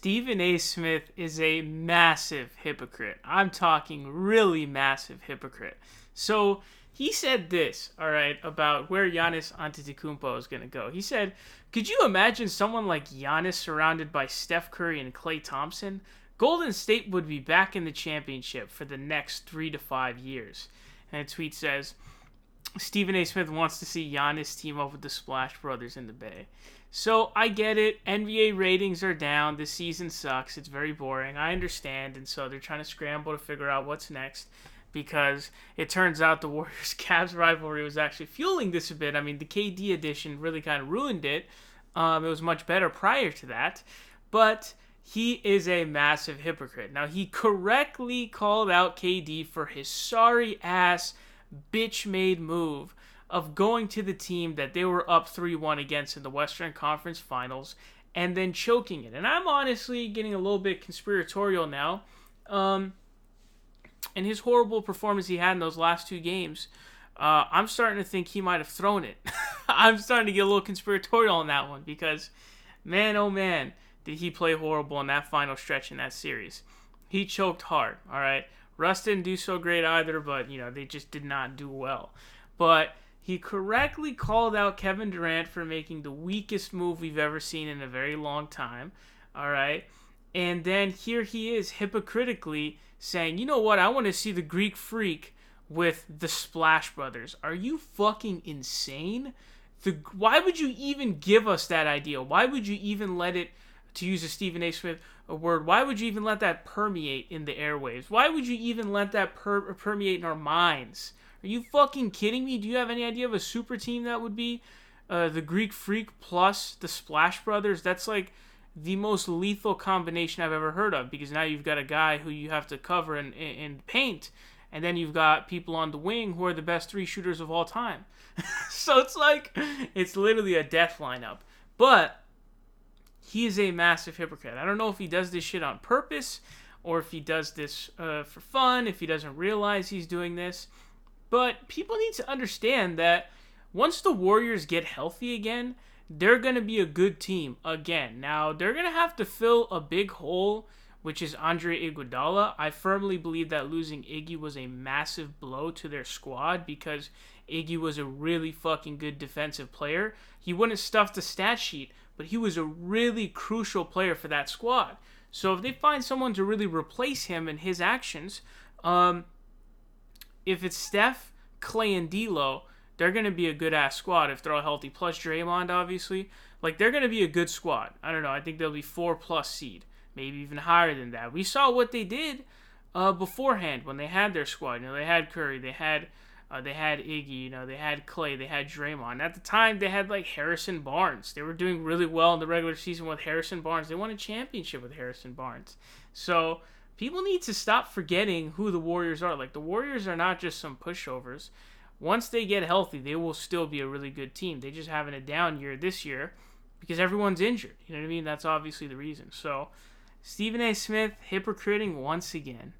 Stephen A. Smith is a massive hypocrite. I'm talking really massive hypocrite. So he said this, all right, about where Giannis Antetokounmpo is going to go. He said, could you imagine someone like Giannis surrounded by Steph Curry and Klay Thompson? Golden State would be back in the championship for the next 3 to 5 years. And a tweet says, Stephen A. Smith wants to see Giannis team up with the Splash Brothers in the Bay. So I get it. NBA ratings are down. This season sucks. It's very boring. I understand. And so they're trying to scramble to figure out what's next, because it turns out the Warriors-Cavs rivalry was actually fueling this a bit. I mean, the KD edition really kind of ruined it. It was much better prior to that. But he is a massive hypocrite. Now, he correctly called out KD for his sorry-ass, bitch-made move of going to the team that they were up 3-1 against in the Western Conference Finals and then choking it. And I'm honestly getting a little bit conspiratorial now. And his horrible performance he had in those last 2 games, I'm starting to think he might have thrown it. I'm starting to get a little conspiratorial on that one because, man, oh man, did he play horrible in that final stretch in that series. He choked hard, all right? Russ didn't do so great either, but, they just did not do well. But he correctly called out Kevin Durant for making the weakest move we've ever seen in a very long time, all right? And then here he is hypocritically saying, you know what, I want to see the Greek Freak with the Splash Brothers. Are you fucking insane? Why would you even give us that idea? Why would you even let it, to use a Stephen A. Smith word, why would you even let that permeate in the airwaves? Why would you even let that permeate in our minds? Are you fucking kidding me? Do you have any idea of a super team that would be the Greek Freak plus the Splash Brothers? That's like the most lethal combination I've ever heard of, because now you've got a guy who you have to cover and paint, and then you've got people on the wing who are the best 3 shooters of all time. So it's literally a death lineup. But he is a massive hypocrite. I don't know if he does this shit on purpose or if he does this for fun, if he doesn't realize he's doing this. But people need to understand that once the Warriors get healthy again, they're going to be a good team again. Now, they're going to have to fill a big hole, which is Andre Iguodala. I firmly believe that losing Iggy was a massive blow to their squad because Iggy was a really fucking good defensive player. He wouldn't stuff the stat sheet, but he was a really crucial player for that squad. So if they find someone to really replace him and his actions, if it's Steph, Klay, and D'Lo, they're going to be a good-ass squad if they're all healthy. Plus Draymond, obviously. They're going to be a good squad. I don't know. I think they'll be 4+ seed. Maybe even higher than that. We saw what they did beforehand when they had their squad. They had Curry. They had Iggy. They had Klay. They had Draymond. At the time, they had, Harrison Barnes. They were doing really well in the regular season with Harrison Barnes. They won a championship with Harrison Barnes. So people need to stop forgetting who the Warriors are. The Warriors are not just some pushovers. Once they get healthy, they will still be a really good team. They're just having a down year this year because everyone's injured. You know what I mean? That's obviously the reason. So, Stephen A. Smith, hypocriting once again.